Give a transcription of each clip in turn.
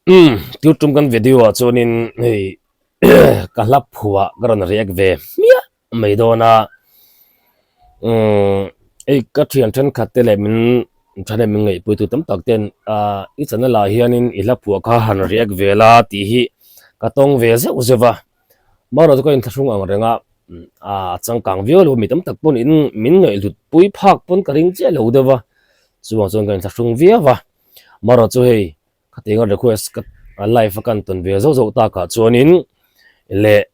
tiêu trung kan video cho nên hey cả lap phua cái này react về mía mấy đó na ấy cái chuyện trên khát tele mình cho nên mình nghĩ bữa tụi tấm tắc tên ít chân là hiện in lap phua cả han react về là tí hi cái tông về sẽ uzeva mà rồi có in thằng ang renga chẳng càng video lo mi tấm tắc pon in mình nghĩ lụt bụi phạc pon cái ring chế lo đó chuang chuan kan thung via wa maro chu hei khatinga request ka live kan ton ve zo zo ta ka chuanin le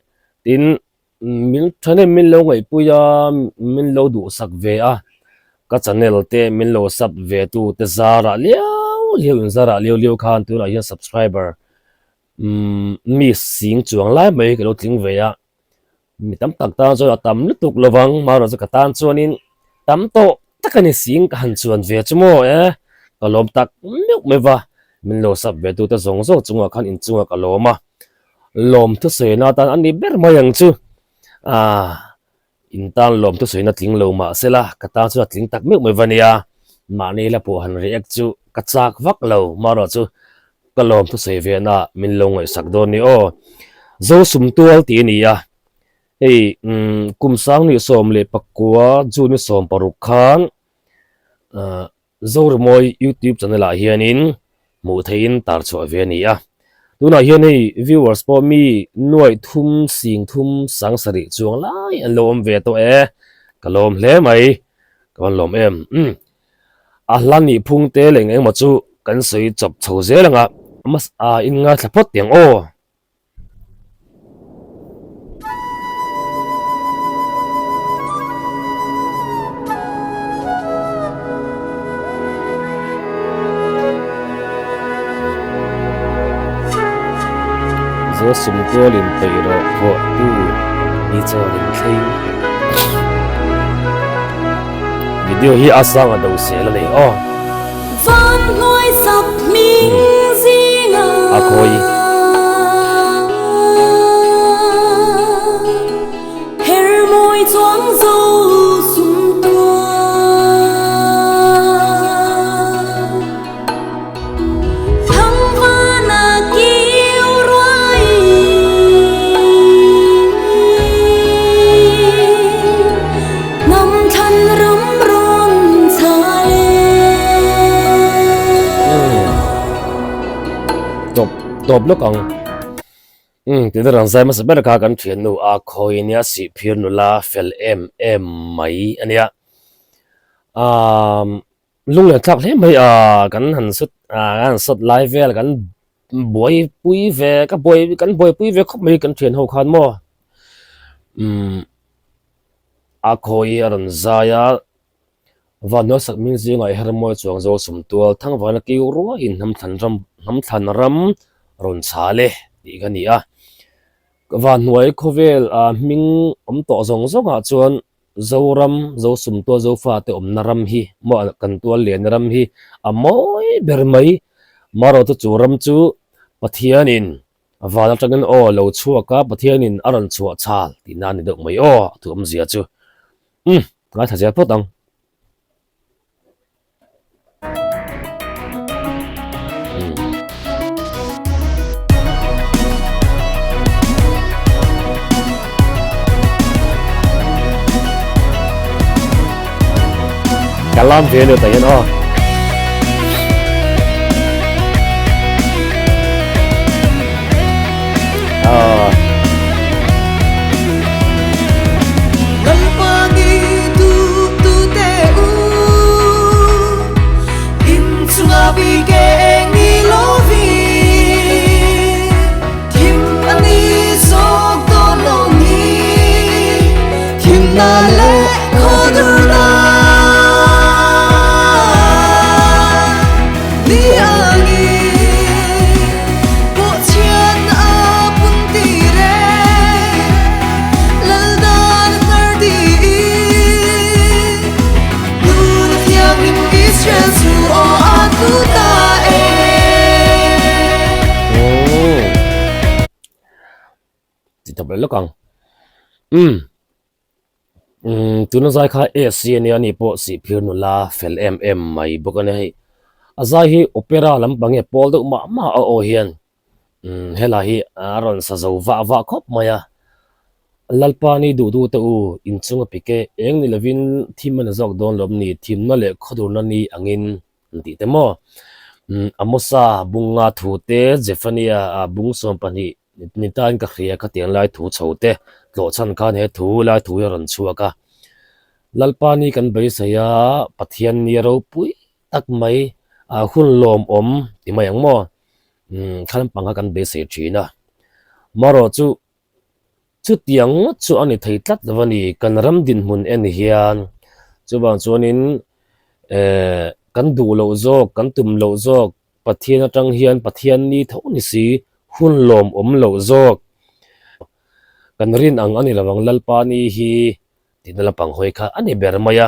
tin min thane min lo ngai puya min lo du sak ve a ka channel te min lo sub ve tu te zara liao in zara liao khan tu la ya subscriber mi sing chuang lai mai ka lo tling ve a mi tam tak ta zo tam lutuk lowang maro zo ka tan chuanin tam to takani sing ka han chuan ve chumo kalom tak mek mewa min lo sab ve tu ta zong zo chunga khan in chunga kaloma lom thu se na tan ani ber mayang chu in tan lom thu se na tling lo ma sela kata chu tling tak mek mewa nia ma ni la po han react chu ka chak vak lo ma ro chu kalom thu se ve na min lo ngai sak don ni o zo sum tual ti ni ya hey kum sang ni som le pakwa ju ni som paruk khan zor moi YouTube channel a hianin mu thein tar chaw ve ni a tuna hian hei viewers po mi noi thum sing thum sang sari chuang lai an lom ve to kalom hle mai kan lom em a hlani phung te leng eng ma chu kan sei chop chho zelanga mas in nga thlapot tiang o zo sum ko lin pei ro pho tu ni cho lin thei video hi asang ado se la nei o van ngôi sập minh zinga a khoi her môi choáng dâu sum tua thăng vana kêu roai nằm thân rấm rôn xa top lo kang ti da ran sai ma saber ka kan thian nu a khoi nia si phir nu la fel em mai ania lung le thak hle mai kan han sut live vel kan boy pui ve ka boy pui ve khop mai kan thian ho khan mo a khoi ran zaya van no sak min zi ngai her mo chuang zo sum tual thang van ki ru in nam than ram ron cha le ti ga ni a van nuai khovel ming to zong zong a chuan zoram zo sum to zo fa te naram hi mo kan tual len ram hi a moi ber mai maro to churam chu pathianin avala tangan o lo chuaka pathianin aran chua chal ti na ni dok mai o tu zia chu ngai thaja potang kalam về được tại o tập lại lúc còn tu nó dài khai ASC này anh bộ sĩ phiêu nó la fel em mai bốc anh ấy azai opera lampang e pol do ma o hian hela hi aron sa zo va khop maya lalpa ni du te u inchunga pike eng ni lovin thim na jok don lom ni thim na le khodur na ni angin ti te mo amosa bunga thu te Zephania bung som pani ni tan ka khria ka tiang lai thu chote lo chan khan he thu lai thu ron chuaka lalpa ni kan bai saya pathian ni ro pui tak mai hun lom ti mai ang mo khan panga kan be se thina maro chu tiang chu ani thei tlat lawani kan ram din mun en hian chu bang chuanin kan du lo zok kan tum lo zok pathian atang hian pathian ni tho ni si hun lom lo zok kan rin ang ani lawang lalpa ni hi tinala pang hoi kha ani ber maya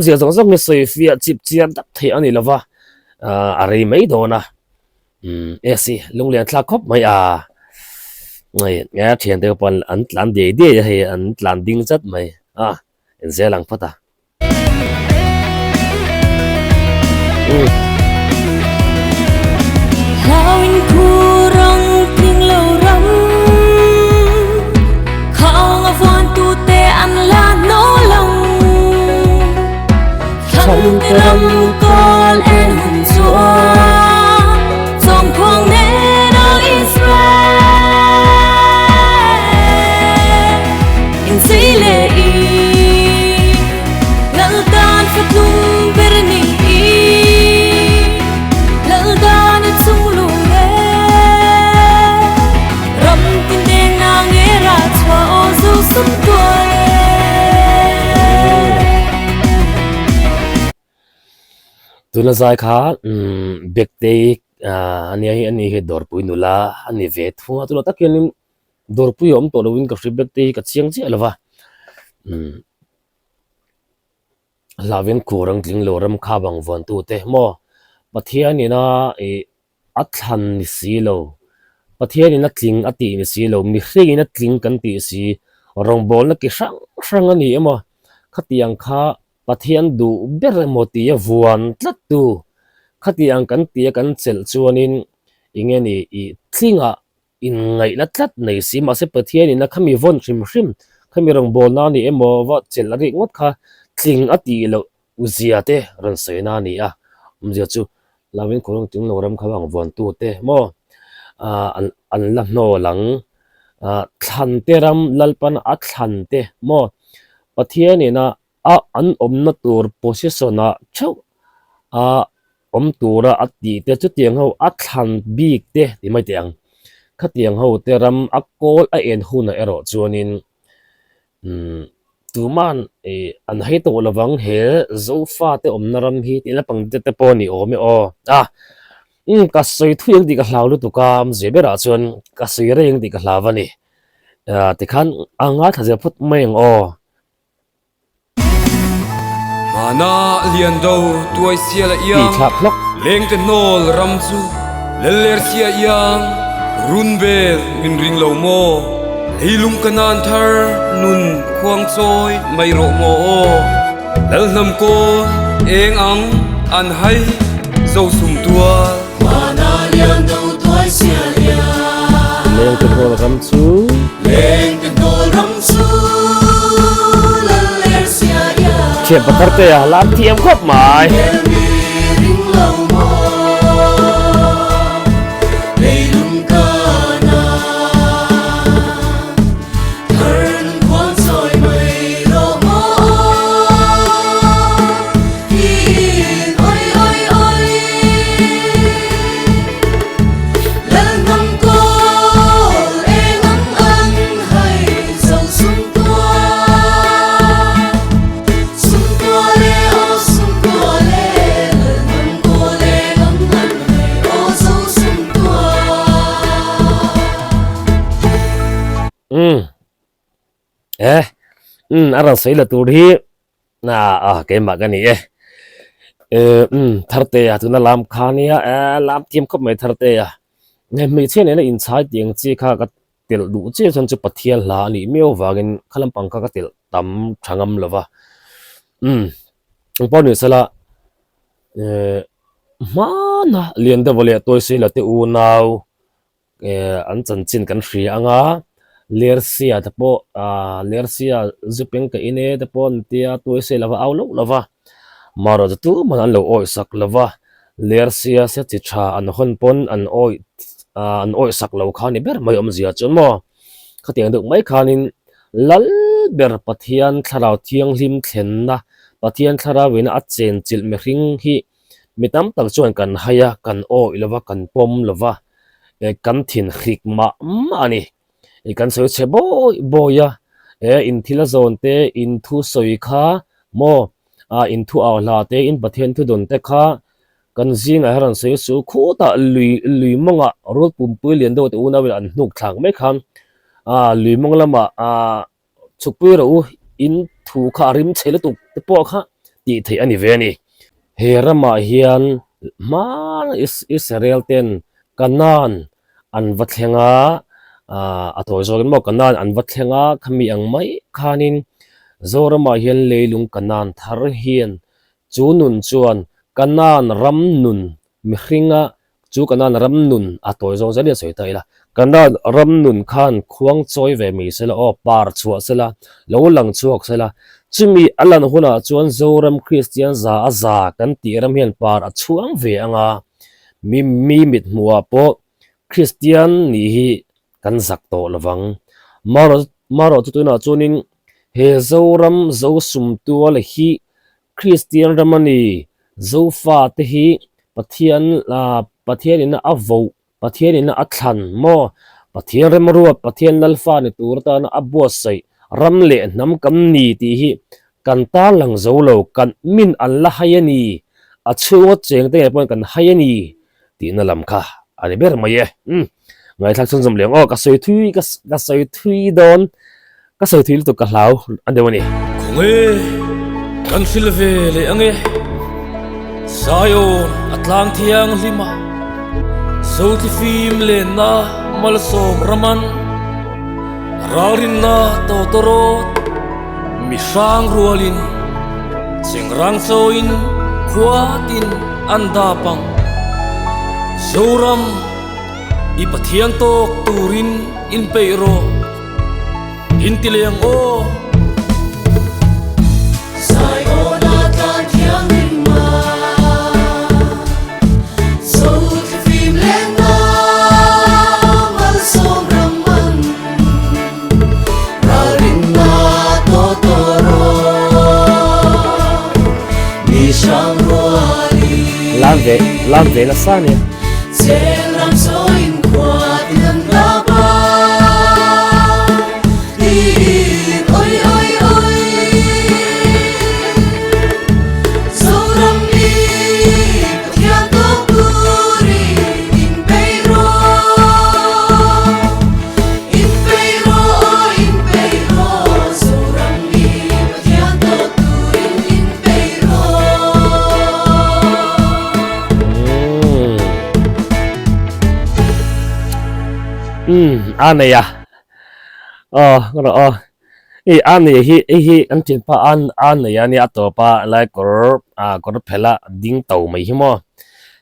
zia zong zong ni soi fia chip chian dak thei ani lawa arei mai dona esi lunglian thla khop mai ngay nghe thiền tiêu pon an tlan de de hay an tlan ding zat mai en zelang phata Hawin kurang ting lâu rắm Khao ngà voan tu te an la no lòng Khăn te ram con en hun chua Dòng khoang nê no Israel In zile i Lal dan phát lung berni i Lal dan at sung lung e Ram tin đen na nghe ra chua o du sum tua tu na zai kha bek te ani he dor pui nula ani ve thu tu la takin dor pui to lo win ka shri bek te ka chiang chi alawa lavin kurang tling loram kha bang von tu te mo pathian ni na athan ni si lo pathian ni na tling ati ni si lo mi hring na tling kan ti si rong bol na ki sang ani emo khatiang kha pathian du ber moti ya vuan tlat tu khatiang kan ti kan chel chuanin ingeni I tlinga in ngai na tlat nei si ma se pathian ni na khami von hrim khami rong bol na ni emo wa chel ri ngot kha tling ati lo uzia te ran sei na ni umzia chu lawin kurang ting loram khawang von tu te mo an la no lang thlan te ram lalpan thlan te mo pathian ni na an na tur position chau tura ati te chu tiang ho thlan bik te ti mai tiang khatiang ho te ram akol en huna ero chuanin tuman an hei to lawang he zo fa te naram hi ti la pang te poni me ka soi thuing di ka hlau tu kam zebera chuan ka soi reng di ka hlawani te khan anga thaje phut meng Mana lian do tuai sia la ti yang thlap lok leng te nol ram chu leler sia yang run bel min ring lo mo hilum kanan thar nun khuang choi mai ro mo lal nam ko eng ang an hai zo sum tua Mana lian đâu tuai sia lia leng te hol ram chu Lên tình đồ rắm su Lal ler sia ya thiam patar te lam thiam khop mai Em mi ring lâu mò Đây lung ca na Thân khoan rồi mây rô mò Hiền ôi ôi ôi Lal ngâm cô e ngâm ăn hay dầu sung tua le o sung tua le Lal ngâm cô le ngâm ăn hay o dầu sung tua aran sei la tur hi na ke ma ga ni tharte tu na lam khania lam tiam khop mai tharte ne mi chen ne in chai tiang chi kha ka tel du che chon chu pathian la ni meo wagin khalam pang ka tel tam thangam lova pon ni sala mana lian da vole toy se la te u nau an chan chin kan hri anga lersia te po lersia zupeng ka ine te pon tia toy se lava au lo lava maro tu man an lo oi sak lava lersia se chi tha an hon pon an oi sak lo khani ber mai om zia chon mo khatiang du mai khanin lal ber pathian tharau thiang hlim thlen na pathian tharawin a chen chil me hring hi mitam tak chuan kan haya kan oi lova kan pom lova kan thin khik ma ani kan soi che boya in thila zon te in thu soi kha mo in thu aw la te in pathian thu don te kha kan zinga haran sei su khota lui monga rol pum pui lian do te una wel an hnuk thlang me kham lui mong lama chukpui ro in thu kha rim chele tu te po kha ti thei ani ve ni he rama hian man is Israel ten kanan an vathenga atoi zogen mo kanan an vathenga khami ang mai khanin zorama hian leilung kanan thar hian chu nun chuan kanan ram nun mihringa chu kanan ram nun atoi zong zani soi taila kanan ram nun khan khuang choi ve mi sela o par chua sela lo lang chuak sela chimi alan huna chuan zoram christian za kan tiram hian par a chuang ve anga mi mit muwa po christian ni hi kan zak to lawang maro tutuna chunin he zoram zo sum tua le hi christian ramani zo fa te hi pathian in a vo pathian in a thlan mo pathian remruat pathian lalfa ni turta na abo sai ramle nam kam ni ti hi kan ta lang zo lo kan min an la hayani a chuwa cheng te pon kan hayani ti na lam kha ani ber maye ngai thak chung zum leng o ka soi thui don ka soi thui to ka hlau an dewani khonge kan silve le ange sayo atlang thiang lima Sauti fim le na malsom raman rarin na totorot misang rualin singrang soin kuatin andapang zoram ipathian tok turin in peiro intileng o Zion atlan thiang lima Sâu thì phim lên na Mal som raman Rarin na totoro Ni sang roali lam ve la sani Chen ram so in kwa tin laba Tin oi oi oi Zoram ni Pathian tok turi In peiro Zoram ni Pathian tok turi In peiro an này ngoro an này hi an tin pa an này ani ato pa lai kor phela ding tau mai hi mo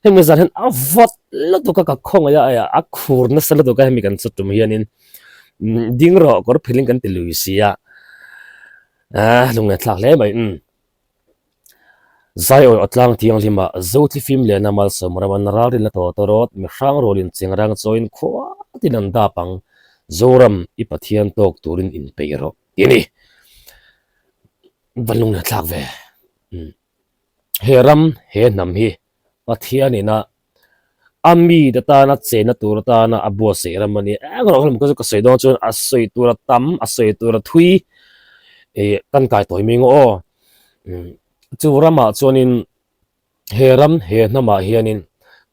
hemi zan hen avot la to ka khong ya a khur na sala to ka hemi kan chutum hianin ding ro kor pheling kan tiluisia lunga thlak le mai zai oi atlang tiang lima zoti film le na mal som raman ral la to torot mi hrang rolin chingrang choin khwa tinan da pang zoram ipathian tok turin in peiro ini balung na thlak ve heram he nam hi pathian ina ami data na chena tur ta na abo se ramani ngro hlum ko se do chon asoi tur tam asoi tur thui kan kai toy mingo chu rama chonin heram he nama hianin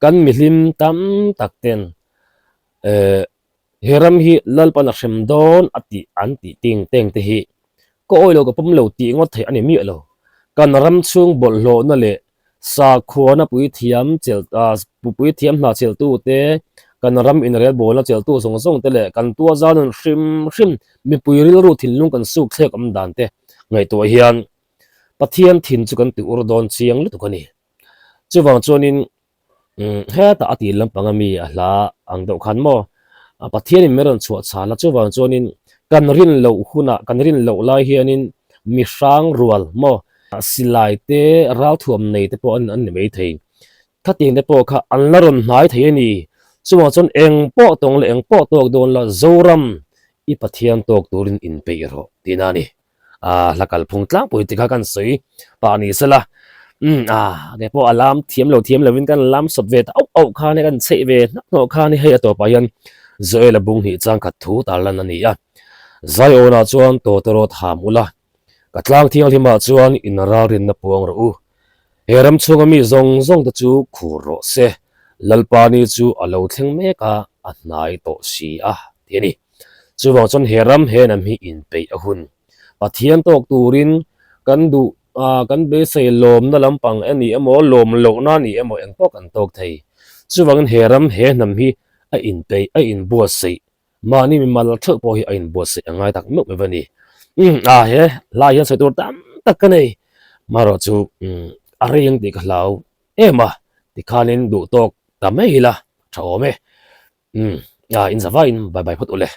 kan mihlim tam takten heram hi lalpan a hrem don ati anti ting teng te hi ko oilo ko pum lo ti ngot thei ani mi lo kan ram chung bol lo na le sa khuana pui thiam pui thiam na chel tu te kan ram in rel bol na chel tu song te le kan tua zan hrim mi pui ril ru thil lung kan suk thlek am dan te ngai to hian pathian thin chu kan ti ur don chiang lu to kani chuwang chonin he ta ati lampang ami a hla ang do khan mo pathian in meron chuat sa la chuwang chuanin kan rin lo huna kan rin lo lai hianin mi sang rual mo silai te ral thuam nei te po an ni mai thei thating te po kha an la ron hnai thei ani chuwang chon eng po tong le eng po tok don la zoram i pathian tok turin in pe ro tinani lakal phung tlang pui tika kan soi pa ni sala de po alam thiam lo win kan lam sop ve au au kha ne kan chei ve no kha ni he to pa yan zoi la bung hi chang khat thu tar lan ani ya zai ona chuan to toro tham ula katlang thiang lima chuan in ra rin na puang ro u heram chunga mi zong zong ta chu khuro se lalpa ni chu alo thleng me ka a hnai to si a tiani chuwang chon heram he nam hi in pe a hun pathian tok turin kan du kan be sei lom na lampang ani emo lom lo na ni emo eng pok an tok thei chuwang heram he nam hi a in pe a in bua sei mani mi mal thok po hi a in bua sei angai tak mek me vani he la yan sai tur tam tak ka nei maro chu are yang ti ka hlau ema ti khanin du tok ta mai la thaw me in zavain bye bye phut ule